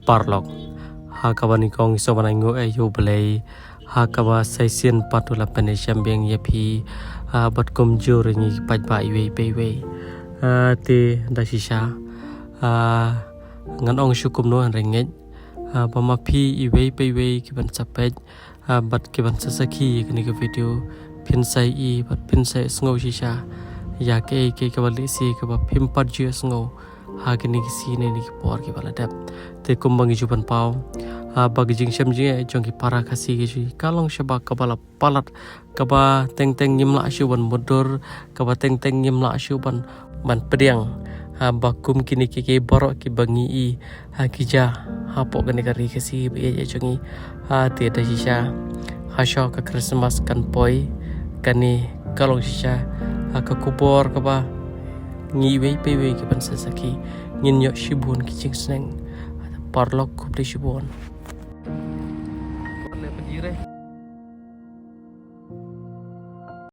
parlok hakabani kong sobanango ayo belai hakaba saisian patula penesiam beng yapi bat komjor ni pajba iwe pewe te dasisha ngan ong syukum no renget pamapi iwe pewe kiban sapet bat kiban sasaki kini ke video pinsai i bat pinsai sngo shisha ya ke kabali si kaba pimpat ju sngo ha kini kisi ne ni por ke bala dap te kumbang jupan pau bagi jing syam je jong ki para kasi ki kalong syaba kabala palat kaba teng nyimla syuban motor kaba teng nyimla syuban ban pediang bakum kini ki borok ki bangi i kija pok kani kari kasi be jongi te da shisha hasho ka Christmas kan poi kani kalong shisha ka kubor kaba ngi wei pe wei ki ban sasaki ngin yo shibun ki ching sneng parlok kubli shibun